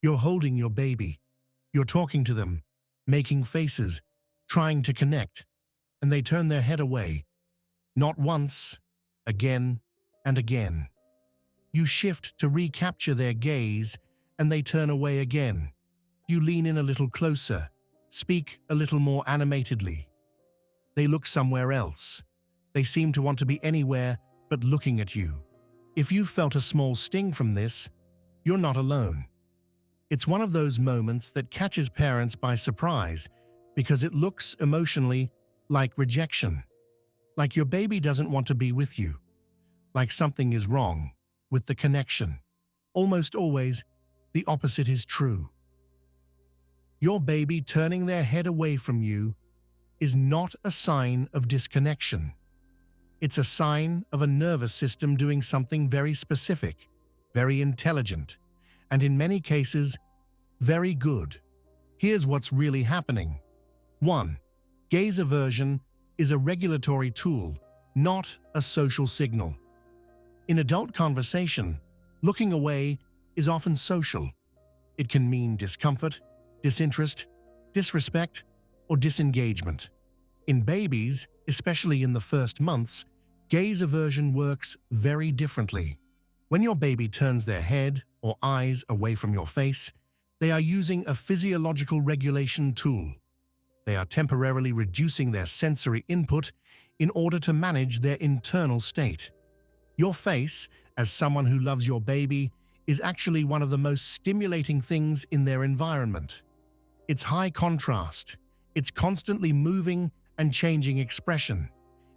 You're holding your baby. You're talking to them, making faces, trying to connect, and they turn their head away. Not once, again and again. You shift to recapture their gaze, and they turn away again. You lean in a little closer, speak a little more animatedly. They look somewhere else. They seem to want to be anywhere but looking at you. If you've felt a small sting from this, you're not alone. It's one of those moments that catches parents by surprise because it looks emotionally like rejection, like your baby doesn't want to be with you, like something is wrong with the connection. Almost always, the opposite is true. Your baby turning their head away from you is not a sign of disconnection. It's a sign of a nervous system doing something very specific, very intelligent, and in many cases, very good. Here's what's really happening. 1. Gaze aversion is a regulatory tool, not a social signal. In adult conversation, looking away is often social. It can mean discomfort, disinterest, disrespect, or disengagement. In babies, especially in the first months, gaze aversion works very differently. When your baby turns their head or eyes away from your face, they are using a physiological regulation tool. They are temporarily reducing their sensory input in order to manage their internal state. Your face, as someone who loves your baby, is actually one of the most stimulating things in their environment. It's high contrast. It's constantly moving and changing expression.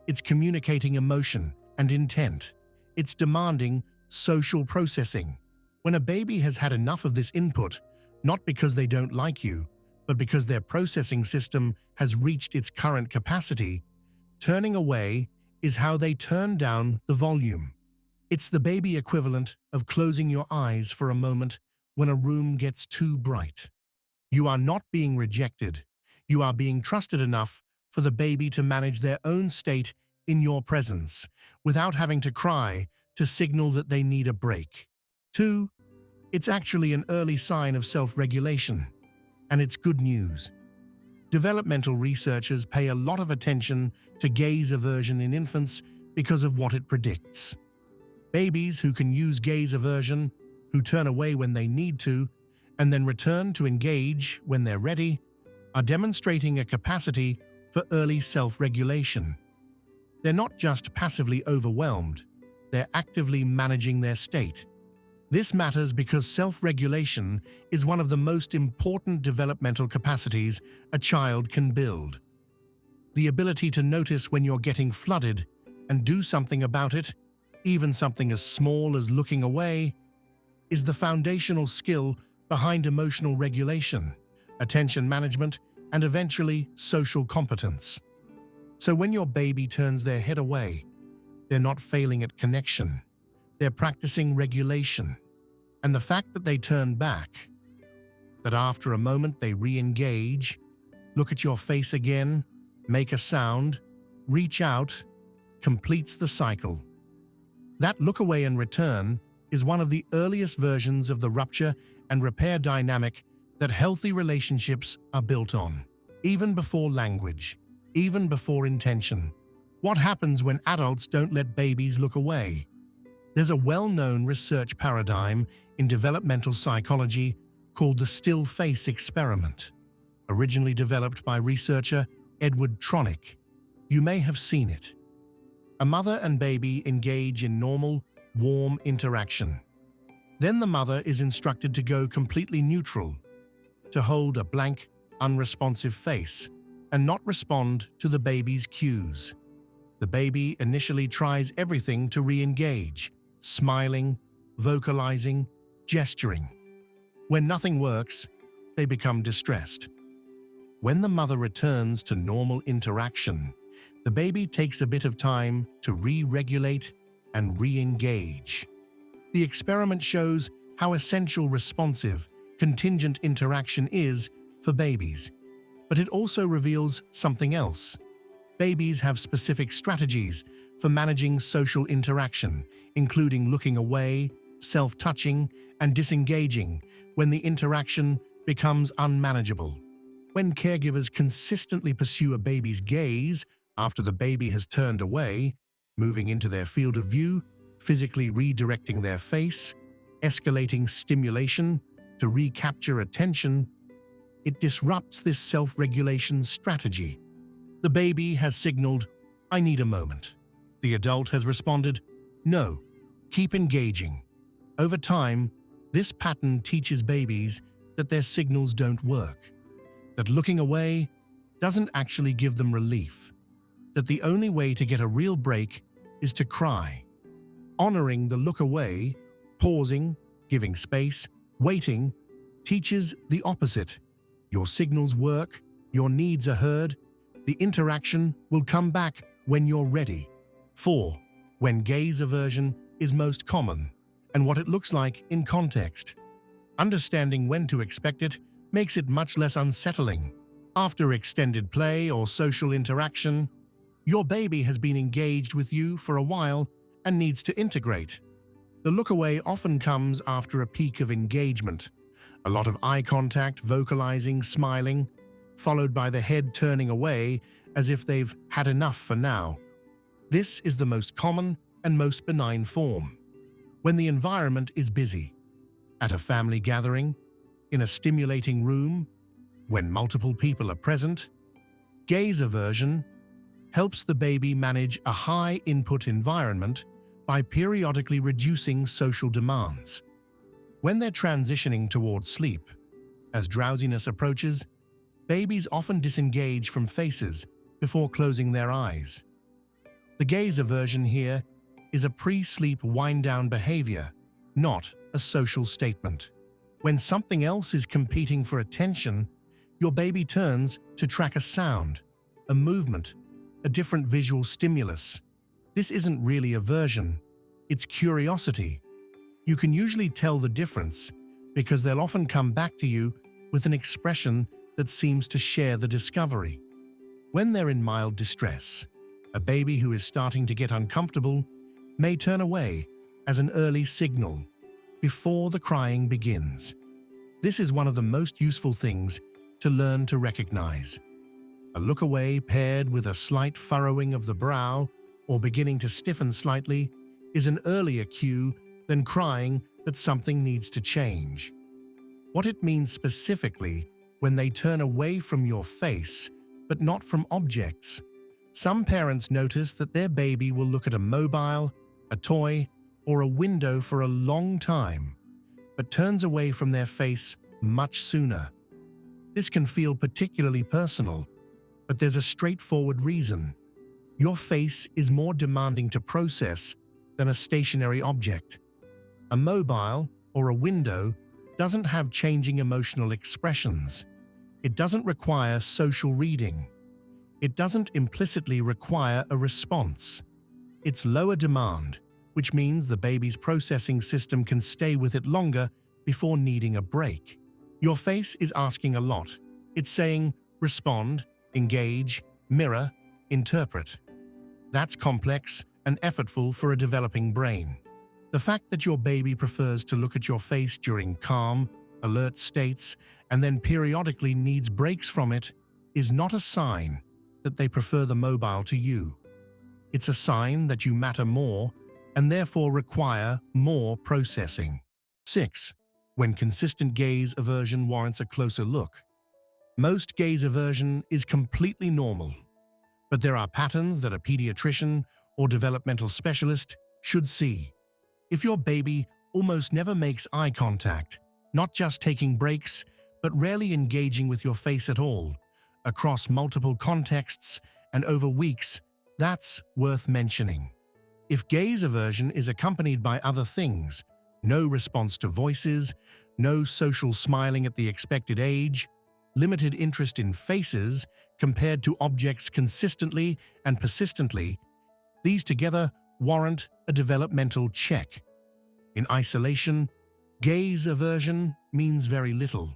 It's communicating emotion and intent. It's demanding social processing. When a baby has had enough of this input, not because they don't like you, but because their processing system has reached its current capacity, turning away is how they turn down the volume. It's the baby equivalent of closing your eyes for a moment when a room gets too bright. You are not being rejected. You are being trusted enough for the baby to manage their own state in your presence, without having to cry to signal that they need a break. 2. It's actually an early sign of self-regulation, and it's good news. Developmental researchers pay a lot of attention to gaze aversion in infants because of what it predicts. Babies who can use gaze aversion, who turn away when they need to, and then return to engage when they're ready, are demonstrating a capacity for early self-regulation. They're not just passively overwhelmed, they're actively managing their state. This matters because self-regulation is one of the most important developmental capacities a child can build. The ability to notice when you're getting flooded and do something about it, even something as small as looking away, is the foundational skill behind emotional regulation, attention management, and eventually social competence. So when your baby turns their head away, they're not failing at connection. They're practicing regulation. And the fact that they turn back, that after a moment they re-engage, look at your face again, make a sound, reach out, completes the cycle. That look away and return is one of the earliest versions of the rupture and repair dynamic that healthy relationships are built on. Even before language, even before intention. What happens when adults don't let babies look away? There's a well-known research paradigm in developmental psychology called the still face experiment, originally developed by researcher Edward Tronick. You may have seen it. A mother and baby engage in normal, warm interaction. Then the mother is instructed to go completely neutral, to hold a blank, unresponsive face, and not respond to the baby's cues. The baby initially tries everything to re-engage, smiling, vocalizing, gesturing. When nothing works, they become distressed. When the mother returns to normal interaction, the baby takes a bit of time to re-regulate and re-engage. The experiment shows how essential responsive, contingent interaction is for babies, but it also reveals something else. Babies have specific strategies for managing social interaction, including looking away, self-touching, and disengaging, when the interaction becomes unmanageable. When caregivers consistently pursue a baby's gaze after the baby has turned away, moving into their field of view, physically redirecting their face, escalating stimulation to recapture attention, it disrupts this self-regulation strategy. The baby has signaled, "I need a moment." The adult has responded, "No, keep engaging." Over time, this pattern teaches babies that their signals don't work, that looking away doesn't actually give them relief, that the only way to get a real break is to cry. Honoring the look away, pausing, giving space, waiting, teaches the opposite. Your signals work, your needs are heard, the interaction will come back when you're ready. 4. When gaze aversion is most common, and what it looks like in context. Understanding when to expect it makes it much less unsettling. After extended play or social interaction, your baby has been engaged with you for a while and needs to integrate. The look away often comes after a peak of engagement, a lot of eye contact, vocalizing, smiling, followed by the head turning away as if they've had enough for now. This is the most common and most benign form. When the environment is busy, at a family gathering, in a stimulating room, when multiple people are present, gaze aversion helps the baby manage a high-input environment by periodically reducing social demands. When they're transitioning towards sleep, as drowsiness approaches, babies often disengage from faces before closing their eyes. The gaze aversion here is a pre-sleep wind-down behavior, not a social statement. When something else is competing for attention, your baby turns to track a sound, a movement, a different visual stimulus. This isn't really aversion, it's curiosity. You can usually tell the difference because they'll often come back to you with an expression that seems to share the discovery. When they're in mild distress, a baby who is starting to get uncomfortable may turn away as an early signal before the crying begins. This is one of the most useful things to learn to recognize. A look away paired with a slight furrowing of the brow or beginning to stiffen slightly is an earlier cue than crying that something needs to change. What it means specifically when they turn away from your face, but not from objects. Some parents notice that their baby will look at a mobile, a toy, or a window for a long time, but turns away from their face much sooner. This can feel particularly personal, but there's a straightforward reason. Your face is more demanding to process than a stationary object. A mobile or a window doesn't have changing emotional expressions. It doesn't require social reading. It doesn't implicitly require a response. It's lower demand, which means the baby's processing system can stay with it longer before needing a break. Your face is asking a lot. It's saying, respond, engage, mirror, interpret. That's complex and effortful for a developing brain. The fact that your baby prefers to look at your face during calm, alert states and then periodically needs breaks from it is not a sign that they prefer the mobile to you. It's a sign that you matter more and therefore require more processing. 6. When consistent gaze aversion warrants a closer look. Most gaze aversion is completely normal, but there are patterns that a pediatrician or developmental specialist should see. If your baby almost never makes eye contact, not just taking breaks, but rarely engaging with your face at all, across multiple contexts and over weeks, that's worth mentioning. If gaze aversion is accompanied by other things, no response to voices, no social smiling at the expected age, limited interest in faces compared to objects consistently and persistently, these together warrant a developmental check. In isolation, gaze aversion means very little.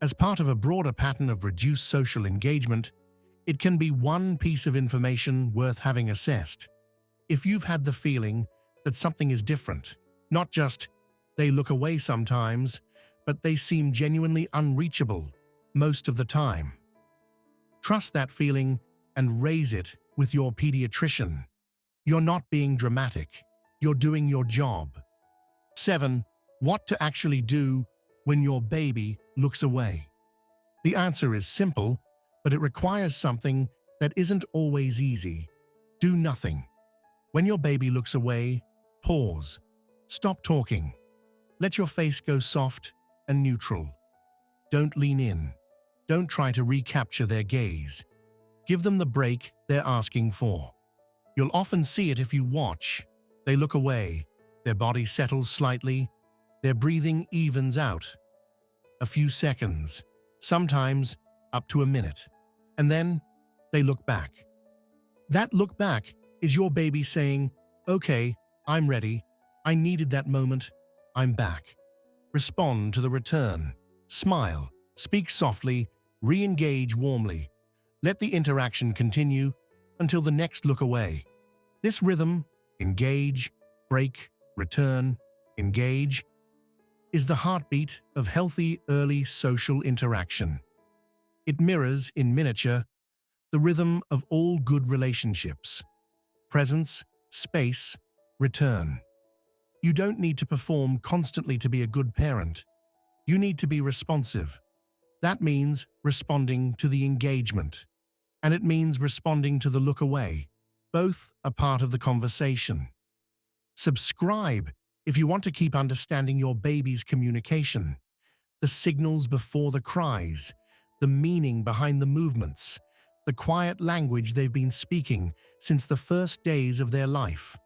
As part of a broader pattern of reduced social engagement, it can be one piece of information worth having assessed. If you've had the feeling that something is different, not just they look away sometimes, but they seem genuinely unreachable most of the time. Trust that feeling and raise it with your pediatrician. You're not being dramatic. You're doing your job. 7. What to actually do when your baby looks away. The answer is simple, but it requires something that isn't always easy. Do nothing. When your baby looks away, pause. Stop talking. Let your face go soft and neutral. Don't lean in. Don't try to recapture their gaze. Give them the break they're asking for. You'll often see it if you watch. They look away. Their body settles slightly. Their breathing evens out. A few seconds, sometimes up to a minute. And then they look back. That look back is your baby saying, "Okay, I'm ready. I needed that moment. I'm back." Respond to the return. Smile. Speak softly. Re-engage warmly. Let the interaction continue until the next look away. This rhythm, engage, break, return, engage, is the heartbeat of healthy early social interaction. It mirrors, in miniature, the rhythm of all good relationships. Presence, space, return. You don't need to perform constantly to be a good parent. You need to be responsive. That means responding to the engagement. And it means responding to the look away. Both are part of the conversation. Subscribe if you want to keep understanding your baby's communication, the signals before the cries, the meaning behind the movements, the quiet language they've been speaking since the first days of their life.